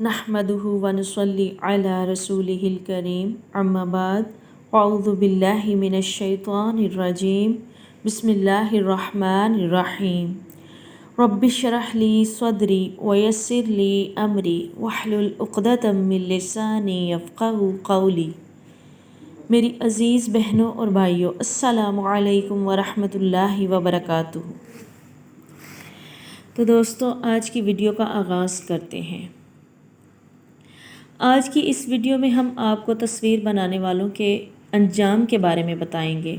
نحمدہ ونصلی علی رسولہ الکریم اما بعد اعوذ باللہ من الشیطان الرجیم بسم اللہ الرحمن الرحیم رب اشرح لی صدری ویسر لی امری واحلل عقدۃ من لسانی یفقہوا قولی۔ میری عزیز بہنوں اور بھائیوں، السلام علیکم ورحمۃ اللہ وبرکاتہ۔ تو دوستو، آج کی ویڈیو کا آغاز کرتے ہیں۔ آج کی اس ویڈیو میں ہم آپ کو تصویر بنانے والوں کے انجام کے بارے میں بتائیں گے۔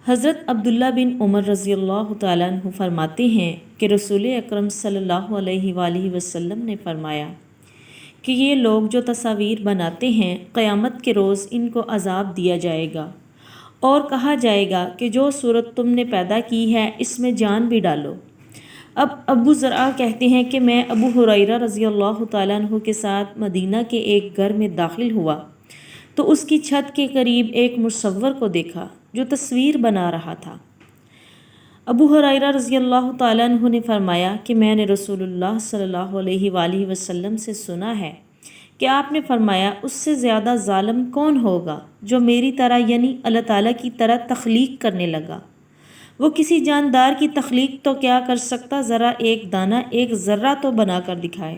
حضرت عبداللہ بن عمر رضی اللہ تعالیٰ عنہ فرماتے ہیں کہ رسول اکرم صلی اللہ علیہ وآلہ وسلم نے فرمایا کہ یہ لوگ جو تصاویر بناتے ہیں، قیامت کے روز ان کو عذاب دیا جائے گا اور کہا جائے گا کہ جو صورت تم نے پیدا کی ہے اس میں جان بھی ڈالو۔ اب ابو زرعہ کہتے ہیں کہ میں ابو ہریرہ رضی اللہ تعالیٰ عنہ کے ساتھ مدینہ کے ایک گھر میں داخل ہوا تو اس کی چھت کے قریب ایک مصور کو دیکھا جو تصویر بنا رہا تھا۔ ابو ہریرہ رضی اللہ تعالیٰ عنہ نے فرمایا کہ میں نے رسول اللہ صلی اللہ علیہ وآلہ وسلم سے سنا ہے کہ آپ نے فرمایا، اس سے زیادہ ظالم کون ہوگا جو میری طرح یعنی اللہ تعالیٰ کی طرح تخلیق کرنے لگا۔ وہ کسی جاندار کی تخلیق تو کیا کر سکتا، ذرا ایک دانہ ایک ذرہ تو بنا کر دکھائے۔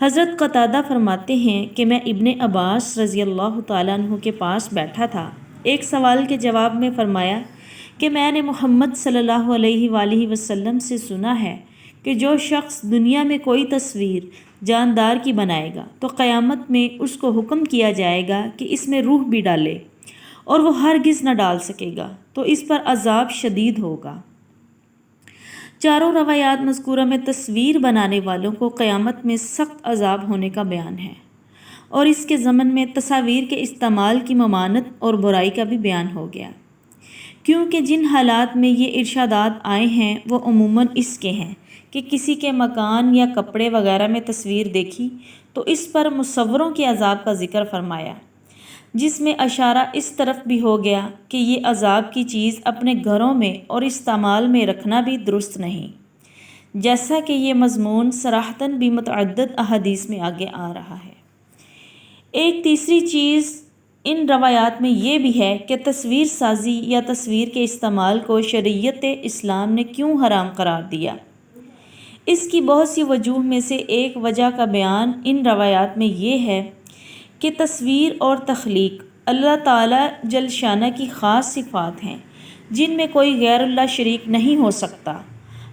حضرت قتادہ فرماتے ہیں کہ میں ابن عباس رضی اللہ تعالیٰ عنہ کے پاس بیٹھا تھا۔ ایک سوال کے جواب میں فرمایا کہ میں نے محمد صلی اللہ علیہ وآلہ وسلم سے سنا ہے کہ جو شخص دنیا میں کوئی تصویر جاندار کی بنائے گا تو قیامت میں اس کو حکم کیا جائے گا کہ اس میں روح بھی ڈالے، اور وہ ہرگز نہ ڈال سکے گا تو اس پر عذاب شدید ہوگا۔ چاروں روایات مذکورہ میں تصویر بنانے والوں کو قیامت میں سخت عذاب ہونے کا بیان ہے، اور اس کے ضمن میں تصاویر کے استعمال کی ممانعت اور برائی کا بھی بیان ہو گیا، کیونکہ جن حالات میں یہ ارشادات آئے ہیں وہ عموماً اس کے ہیں کہ کسی کے مکان یا کپڑے وغیرہ میں تصویر دیکھی تو اس پر مصوروں کے عذاب کا ذکر فرمایا، جس میں اشارہ اس طرف بھی ہو گیا کہ یہ عذاب کی چیز اپنے گھروں میں اور استعمال میں رکھنا بھی درست نہیں، جیسا کہ یہ مضمون صراحتاً بھی متعدد احادیث میں آگے آ رہا ہے۔ ایک تیسری چیز ان روایات میں یہ بھی ہے کہ تصویر سازی یا تصویر کے استعمال کو شریعت اسلام نے کیوں حرام قرار دیا۔ اس کی بہت سی وجوہ میں سے ایک وجہ کا بیان ان روایات میں یہ ہے کہ تصویر اور تخلیق اللہ تعالیٰ جل شانہ کی خاص صفات ہیں جن میں کوئی غیر اللہ شریک نہیں ہو سکتا۔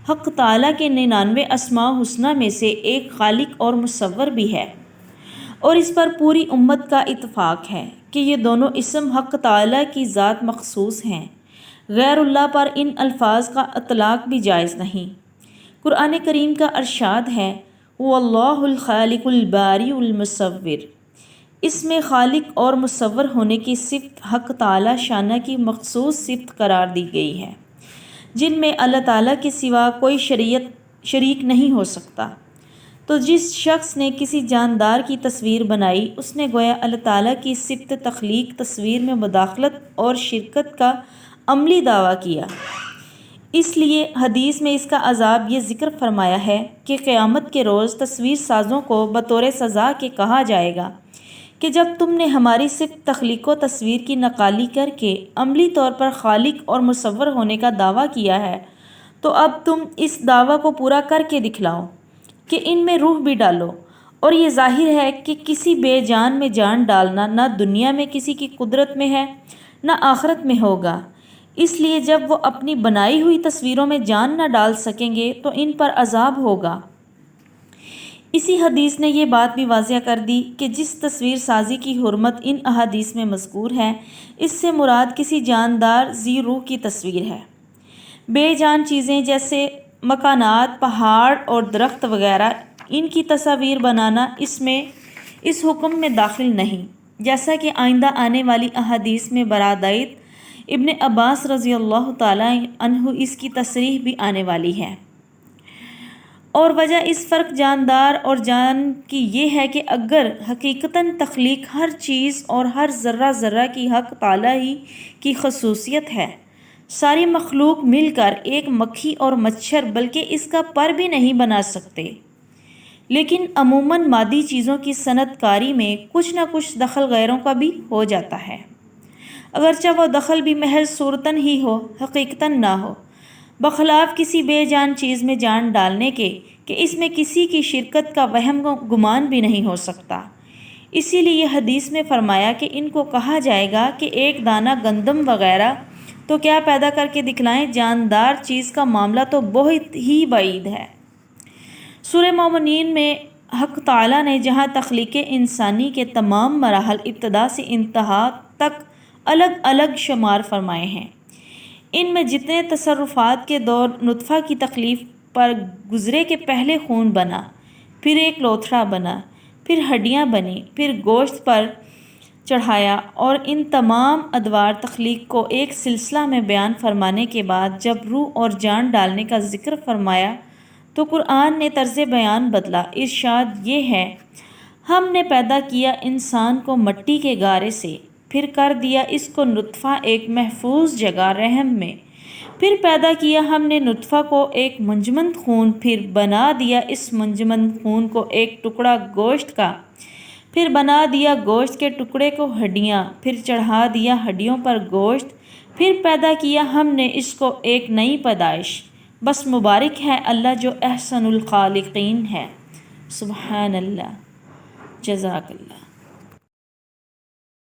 حق تعالیٰ کے 99 اسماء حسنہ میں سے ایک خالق اور مصور بھی ہے، اور اس پر پوری امت کا اتفاق ہے کہ یہ دونوں اسم حق تعالیٰ کی ذات مخصوص ہیں، غیر اللہ پر ان الفاظ کا اطلاق بھی جائز نہیں۔ قرآن کریم کا ارشاد ہے، وَاللَّهُ الْخَالِقُ الْبَارِئُ الْمُصَوِّرُ۔ اس میں خالق اور مصور ہونے کی صفت حق تعالیٰ شانہ کی مخصوص صفت قرار دی گئی ہے، جن میں اللہ تعالیٰ کے سوا کوئی شریک نہیں ہو سکتا۔ تو جس شخص نے کسی جاندار کی تصویر بنائی، اس نے گویا اللہ تعالیٰ کی صفت تخلیق تصویر میں مداخلت اور شرکت کا عملی دعویٰ کیا۔ اس لیے حدیث میں اس کا عذاب یہ ذکر فرمایا ہے کہ قیامت کے روز تصویر سازوں کو بطور سزا کے کہا جائے گا کہ جب تم نے ہماری صفت تخلیق و تصویر کی نقالی کر کے عملی طور پر خالق اور مصور ہونے کا دعویٰ کیا ہے، تو اب تم اس دعویٰ کو پورا کر کے دکھلاؤ کہ ان میں روح بھی ڈالو۔ اور یہ ظاہر ہے کہ کسی بے جان میں جان ڈالنا نہ دنیا میں کسی کی قدرت میں ہے نہ آخرت میں ہوگا، اس لیے جب وہ اپنی بنائی ہوئی تصویروں میں جان نہ ڈال سکیں گے تو ان پر عذاب ہوگا۔ اسی حدیث نے یہ بات بھی واضح کر دی کہ جس تصویر سازی کی حرمت ان احادیث میں مذکور ہے، اس سے مراد کسی جاندار ذی روح کی تصویر ہے۔ بے جان چیزیں جیسے مکانات، پہاڑ اور درخت وغیرہ، ان کی تصاویر بنانا اس حکم میں داخل نہیں، جیسا کہ آئندہ آنے والی احادیث میں برادعت ابن عباس رضی اللہ تعالیٰ عنہ اس کی تصریح بھی آنے والی ہے۔ اور وجہ اس فرق جاندار اور جان کی یہ ہے کہ اگر حقیقتاً تخلیق ہر چیز اور ہر ذرہ ذرہ کی حق تعالیٰ ہی کی خصوصیت ہے، ساری مخلوق مل کر ایک مکھی اور مچھر بلکہ اس کا پر بھی نہیں بنا سکتے، لیکن عموماً مادی چیزوں کی صنعت کاری میں کچھ نہ کچھ دخل غیروں کا بھی ہو جاتا ہے، اگرچہ وہ دخل بھی محض صورتاً ہی ہو، حقیقتاً نہ ہو، بخلاف کسی بے جان چیز میں جان ڈالنے کے کہ اس میں کسی کی شرکت کا وہم و گمان بھی نہیں ہو سکتا۔ اسی لیے یہ حدیث میں فرمایا کہ ان کو کہا جائے گا کہ ایک دانہ گندم وغیرہ تو کیا پیدا کر کے دکھلائیں، جاندار چیز کا معاملہ تو بہت ہی بعید ہے۔ سورہ مومنین میں حق تعالیٰ نے جہاں تخلیق انسانی کے تمام مراحل ابتدا سے انتہا تک الگ الگ شمار فرمائے ہیں، ان میں جتنے تصرفات کے دور نطفہ کی تخلیق پر گزرے کہ پہلے خون بنا، پھر ایک لوتھڑا بنا، پھر ہڈیاں بنیں، پھر گوشت پر چڑھایا، اور ان تمام ادوار تخلیق کو ایک سلسلہ میں بیان فرمانے کے بعد جب روح اور جان ڈالنے کا ذکر فرمایا تو قرآن نے طرز بیان بدلا۔ ارشاد یہ ہے، ہم نے پیدا کیا انسان کو مٹی کے گارے سے، پھر کر دیا اس کو نطفہ ایک محفوظ جگہ رحم میں، پھر پیدا کیا ہم نے نطفہ کو ایک منجمد خون، پھر بنا دیا اس منجمد خون کو ایک ٹکڑا گوشت کا، پھر بنا دیا گوشت کے ٹکڑے کو ہڈیاں، پھر چڑھا دیا ہڈیوں پر گوشت، پھر پیدا کیا ہم نے اس کو ایک نئی پیدائش۔ بس مبارک ہے اللہ جو احسن الخالقین ہے۔ سبحان اللہ، جزاک اللہ۔